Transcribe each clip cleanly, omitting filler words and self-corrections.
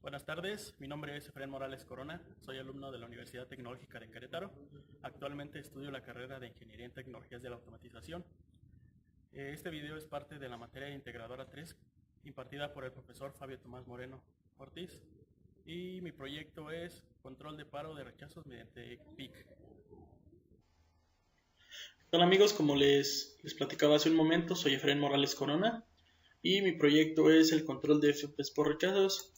Buenas tardes, mi nombre es Efraín Morales Corona, soy alumno de la Universidad Tecnológica de Querétaro. Actualmente estudio la carrera de Ingeniería en Tecnologías de la Automatización. Este video es parte de la materia Integradora 3, impartida por el profesor Fabio Tomás Moreno Ortiz, y mi proyecto es Control de paro de rechazos mediante PIC. Hola amigos, como les platicaba hace un momento, soy Efraín Morales Corona y mi proyecto es el control de FPS por rechazos.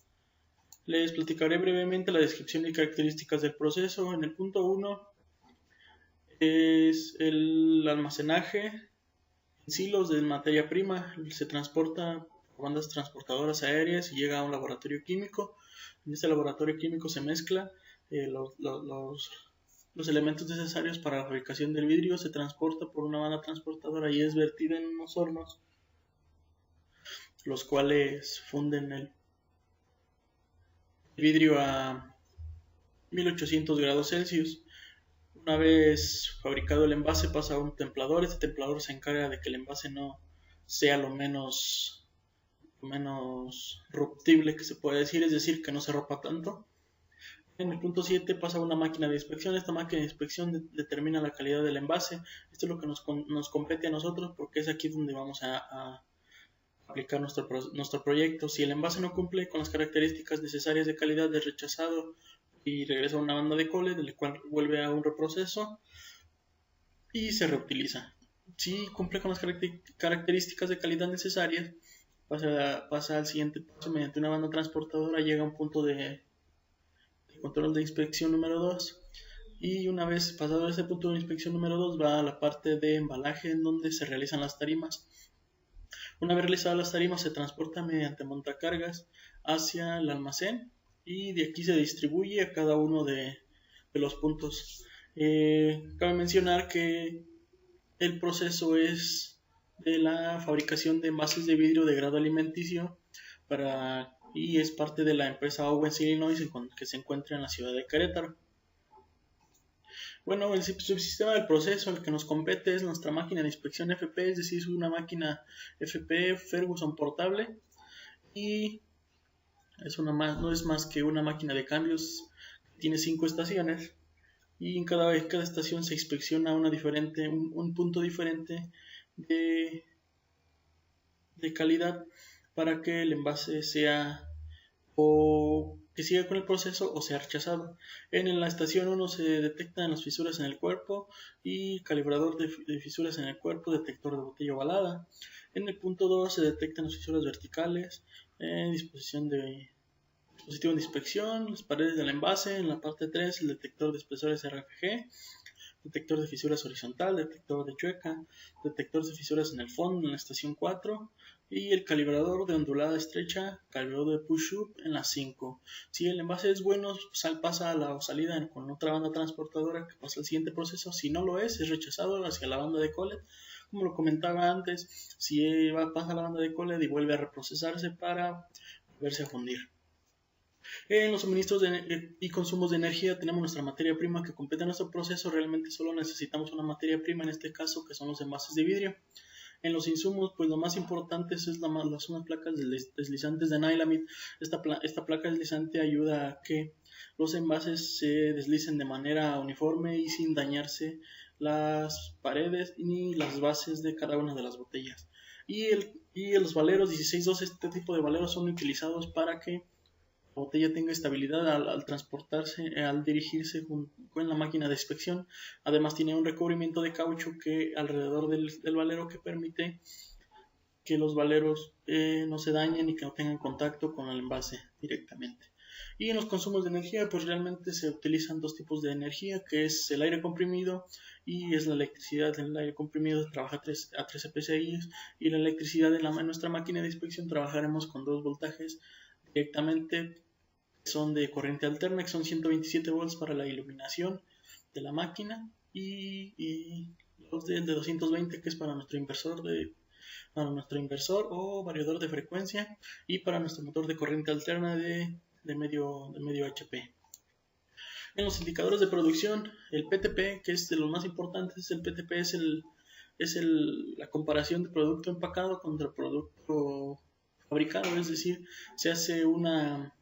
Les platicaré brevemente la descripción y características del proceso. En el punto 1 es el almacenaje en silos de materia prima. Se transporta por bandas transportadoras aéreas y llega a un laboratorio químico. En este laboratorio químico se mezcla los elementos necesarios para la fabricación del vidrio, se transporta por una banda transportadora y es vertida en unos hornos, los cuales funden el vidrio a 1800 grados Celsius. Una vez fabricado el envase pasa a un templador. Este templador se encarga de que el envase no sea lo menos ruptible que se puede decir, es decir, que no se rompa tanto. En el punto 7 pasa a una máquina de inspección. Esta máquina de inspección determina la calidad del envase. Esto es lo que nos compete a nosotros porque es aquí donde vamos a aplicar nuestro proyecto. Si el envase no cumple con las características necesarias de calidad, es rechazado y regresa a una banda de cole, del cual vuelve a un reproceso y se reutiliza. Si cumple con las características de calidad necesarias, pasa al siguiente paso mediante una banda transportadora, llega a un punto de control de inspección número 2 y una vez pasado ese punto de inspección número 2 va a la parte de embalaje en donde se realizan las tarimas. Una vez realizadas las tarimas se transporta mediante montacargas hacia el almacén y de aquí se distribuye a cada uno de los puntos. Cabe mencionar que el proceso es de la fabricación de envases de vidrio de grado alimenticio y es parte de la empresa Owens Illinois que se encuentra en la ciudad de Querétaro. Bueno, el subsistema del proceso al que nos compete es nuestra máquina de inspección FP, es decir, es una máquina FP Ferguson portable y no es más que una máquina de cambios que tiene 5 estaciones y en cada estación se inspecciona un punto diferente de, de calidad para que el envase sea o que siga con el proceso o sea rechazado. En la estación 1 se detectan las fisuras en el cuerpo y calibrador de fisuras en el cuerpo, detector de botella ovalada. En el punto 2 se detectan las fisuras verticales, dispositivo de inspección, las paredes del envase. En la parte 3 el detector de espesores RFG, detector de fisuras horizontal, detector de chueca, detector de fisuras en el fondo en la estación 4 y el calibrador de ondulada estrecha, calibrador de push-up en la 5. Si el envase es bueno, pasa a la salida con otra banda transportadora que pasa al siguiente proceso. Si no lo es rechazado hacia la banda de collet. Como lo comentaba antes, si pasa a la banda de collet y vuelve a reprocesarse para volverse a fundir. En los suministros y consumos de energía tenemos nuestra materia prima que compete a nuestro proceso. Realmente solo necesitamos una materia prima, en este caso que son los envases de vidrio. En los insumos, pues lo más importante son unas placas deslizantes de Nylamid. Esta placa deslizante ayuda a que los envases se deslicen de manera uniforme y sin dañarse las paredes ni las bases de cada una de las botellas. Y los valeros 16-2, este tipo de valeros son utilizados para que la botella tenga estabilidad al transportarse, al dirigirse con la máquina de inspección. Además tiene un recubrimiento de caucho que alrededor del valero que permite que los valeros no se dañen y que no tengan contacto con el envase directamente. Y en los consumos de energía, pues realmente se utilizan dos tipos de energía, que es el aire comprimido y es la electricidad. El aire comprimido trabaja a 13 psi y la electricidad en nuestra máquina de inspección trabajaremos con 2 voltajes directamente, son de corriente alterna, que son 127 volts para la iluminación de la máquina y los de 220 que es para nuestro inversor o variador de frecuencia y para nuestro motor de corriente alterna de medio HP. En los indicadores de producción, el PTP, que es de los más importantes, el PTP es la comparación de producto empacado contra producto fabricado, es decir, se hace una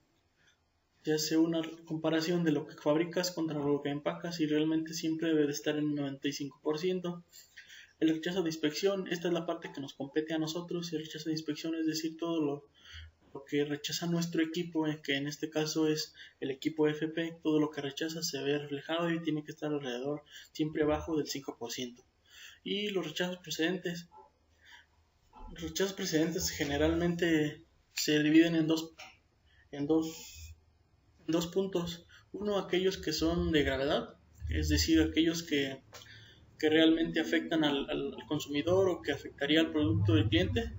se hace una comparación de lo que fabricas contra lo que empacas y realmente siempre debe de estar en un 95%. El rechazo de inspección, esta es la parte que nos compete a nosotros. El rechazo de inspección es decir, todo lo que rechaza nuestro equipo, que en este caso es el equipo FP, todo lo que rechaza se ve reflejado y tiene que estar alrededor, siempre abajo del 5%. Y los rechazos precedentes. Los rechazos precedentes generalmente se dividen en dos puntos. Uno, aquellos que son de gravedad, es decir, aquellos que realmente afectan al consumidor o que afectaría al producto del cliente.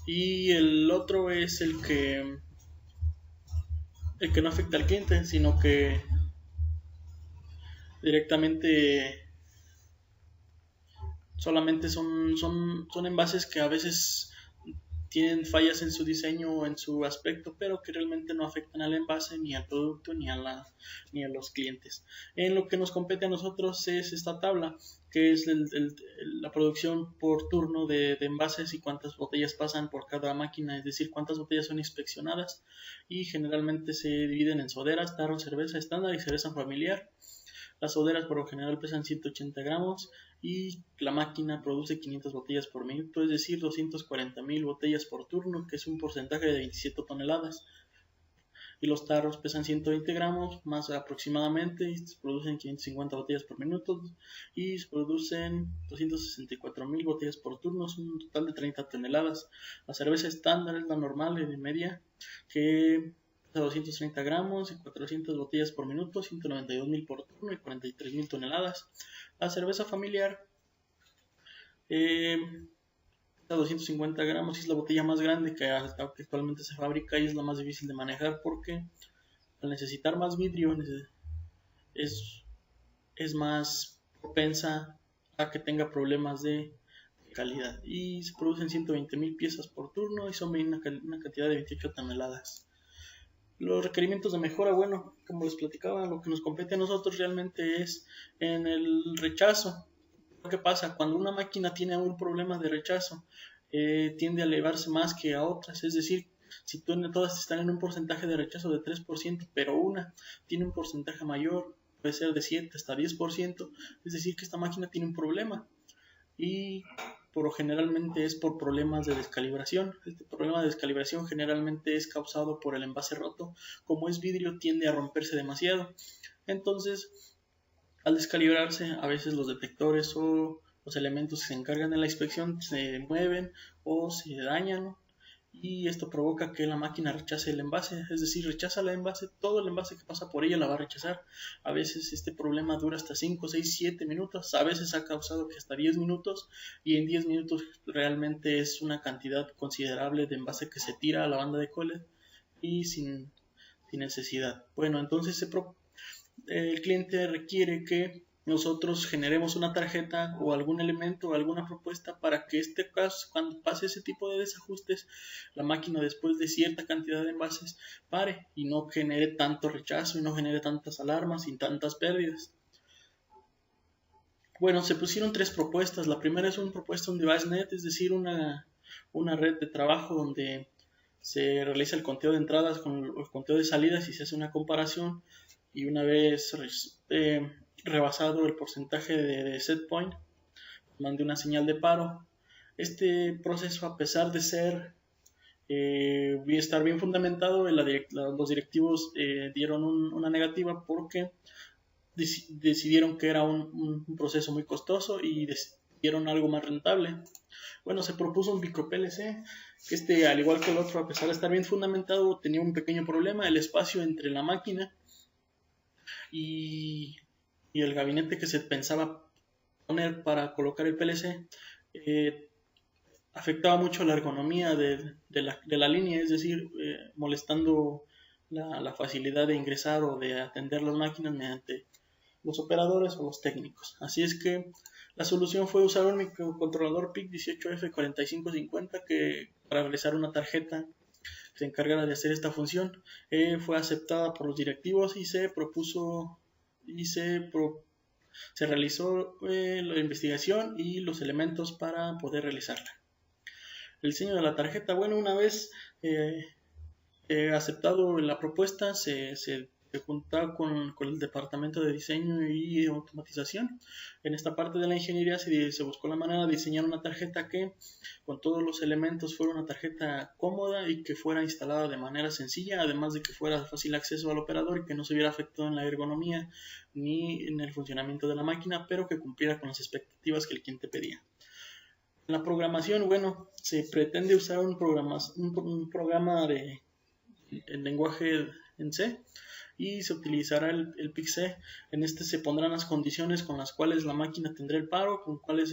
Y el otro es el que no afecta al cliente, sino que directamente solamente son envases que a veces tienen fallas en su diseño o en su aspecto, pero que realmente no afectan al envase, ni al producto, ni a los clientes. En lo que nos compete a nosotros es esta tabla, que es la producción por turno de envases y cuántas botellas pasan por cada máquina, es decir, cuántas botellas son inspeccionadas, y generalmente se dividen en soderas, tarros, cerveza estándar y cerveza familiar. Las soderas por lo general pesan 180 gramos y la máquina produce 500 botellas por minuto, es decir, 240.000 botellas por turno, que es un porcentaje de 27 toneladas. Y los tarros pesan 120 gramos más aproximadamente y se producen 550 botellas por minuto y se producen 264.000 botellas por turno, es un total de 30 toneladas. La cerveza estándar es la normal y de media, que 230 gramos y 400 botellas por minuto, 192.000 por turno y 43.000 toneladas. La cerveza familiar a 250 gramos y es la botella más grande que actualmente se fabrica y es la más difícil de manejar porque al necesitar más vidrio es más propensa a que tenga problemas de calidad. Y se producen 120.000 piezas por turno y son una cantidad de 28 toneladas. Los requerimientos de mejora, bueno, como les platicaba, lo que nos compete a nosotros realmente es en el rechazo. ¿Qué pasa? Cuando una máquina tiene un problema de rechazo, tiende a elevarse más que a otras. Es decir, si todas están en un porcentaje de rechazo de 3%, pero una tiene un porcentaje mayor, puede ser de 7 hasta 10%, es decir, que esta máquina tiene un problema. Y generalmente es por problemas de descalibración. Este problema de descalibración generalmente es causado por el envase roto. Como es vidrio, tiende a romperse demasiado. Entonces, al descalibrarse, a veces los detectores o los elementos que se encargan de la inspección se mueven o se dañan y esto provoca que la máquina rechace el envase, es decir, rechaza el envase, todo el envase que pasa por ella la va a rechazar. A veces este problema dura hasta 5, 6, 7 minutos, a veces ha causado que hasta 10 minutos y en 10 minutos realmente es una cantidad considerable de envase que se tira a la banda de cole y sin necesidad. Bueno, entonces el cliente requiere que nosotros generemos una tarjeta o algún elemento o alguna propuesta para que cuando pase ese tipo de desajustes, la máquina después de cierta cantidad de envases pare y no genere tanto rechazo y no genere tantas alarmas y tantas pérdidas. Bueno, se pusieron 3 propuestas. La primera es una propuesta, un DeviceNet, es decir, una red de trabajo donde se realiza el conteo de entradas con el conteo de salidas y se hace una comparación, y una vez rebasado el porcentaje de set point, mande una señal de paro. Este proceso, a pesar de ser estar bien fundamentado, los directivos dieron una negativa porque decidieron que era un proceso muy costoso y decidieron algo más rentable. Bueno, se propuso un micro PLC, que al igual que el otro, a pesar de estar bien fundamentado, tenía un pequeño problema: el espacio entre la máquina y el gabinete que se pensaba poner para colocar el PLC afectaba mucho la ergonomía de la línea, es decir, molestando la facilidad de ingresar o de atender las máquinas mediante los operadores o los técnicos. Así es que la solución fue usar un microcontrolador PIC18F4550 que para realizar una tarjeta que se encargara de hacer esta función. Fue aceptada por los directivos y se se realizó la investigación y los elementos para poder realizarla. El diseño de la tarjeta, bueno, una vez aceptado la propuesta, se juntaba con el departamento de diseño y automatización. En esta parte de la ingeniería se buscó la manera de diseñar una tarjeta que con todos los elementos fuera una tarjeta cómoda y que fuera instalada de manera sencilla, además de que fuera de fácil acceso al operador y que no se viera afectado en la ergonomía ni en el funcionamiento de la máquina, pero que cumpliera con las expectativas que el cliente pedía. En la programación, bueno, se pretende usar un programa en lenguaje en C, y se utilizará el PIC-C. En este se pondrán las condiciones con las cuales la máquina tendrá el paro, con cuáles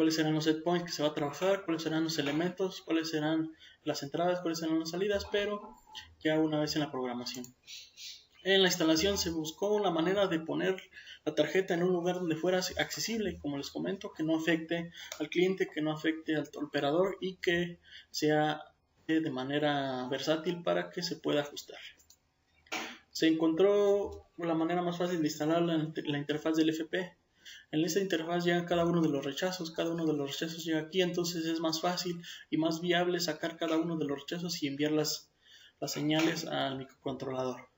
serán los set points que se va a trabajar, cuáles serán los elementos, cuáles serán las entradas, cuáles serán las salidas, pero ya una vez en la programación. En la instalación se buscó la manera de poner la tarjeta en un lugar donde fuera accesible, como les comento, que no afecte al cliente, que no afecte al operador y que sea de manera versátil para que se pueda ajustar. Se encontró la manera más fácil de instalar la interfaz del FP. En esa interfaz llega cada uno de los rechazos llega aquí, entonces es más fácil y más viable sacar cada uno de los rechazos y enviar las señales al microcontrolador.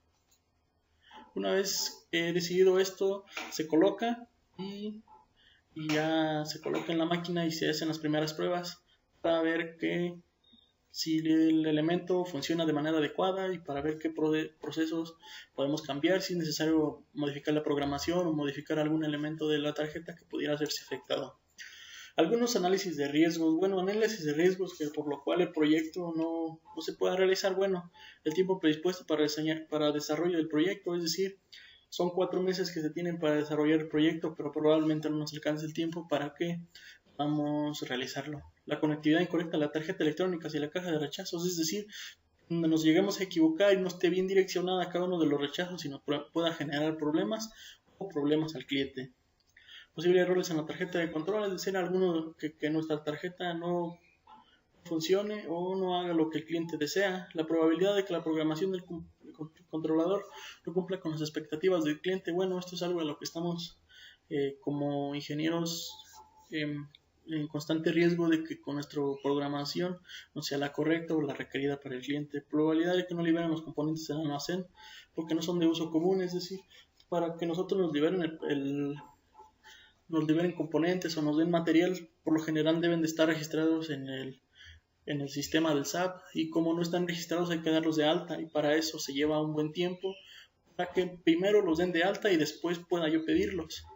Una vez decidido esto, se coloca y ya se coloca en la máquina y se hacen las primeras pruebas para ver si el elemento funciona de manera adecuada y para ver qué procesos podemos cambiar, si es necesario modificar la programación o modificar algún elemento de la tarjeta que pudiera hacerse afectado. Algunos análisis de riesgos, análisis de riesgos que por lo cual el proyecto no se pueda realizar, el tiempo predispuesto para desarrollo del proyecto, es decir, son 4 meses que se tienen para desarrollar el proyecto, pero probablemente no nos alcance el tiempo para que vamos a realizarlo. La conectividad incorrecta de la tarjeta electrónica y la caja de rechazos, es decir, donde nos lleguemos a equivocar y no esté bien direccionada cada uno de los rechazos y nos pueda generar problemas o problemas al cliente. Posibles errores en la tarjeta de control, es decir, alguno que nuestra tarjeta no funcione o no haga lo que el cliente desea. La probabilidad de que la programación del controlador no cumpla con las expectativas del cliente, esto es algo de lo que estamos como ingenieros en constante riesgo de que con nuestra programación no sea la correcta o la requerida para el cliente. Probabilidad de que no liberen los componentes en el almacén porque no son de uso común, es decir, para que nosotros nos liberen nos liberen componentes o nos den material, por lo general deben de estar registrados en el sistema del SAP, y como no están registrados hay que darlos de alta, y para eso se lleva un buen tiempo para que primero los den de alta y después pueda yo pedirlos.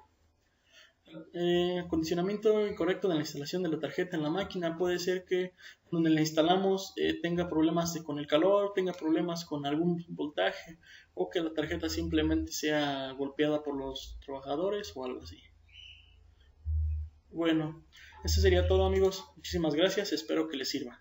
Acondicionamiento incorrecto de la instalación de la tarjeta en la máquina. Puede ser que donde la instalamos tenga problemas con el calor, tenga problemas con algún voltaje, o que la tarjeta simplemente sea golpeada por los trabajadores o algo así. Eso sería todo, amigos. Muchísimas gracias, espero que les sirva.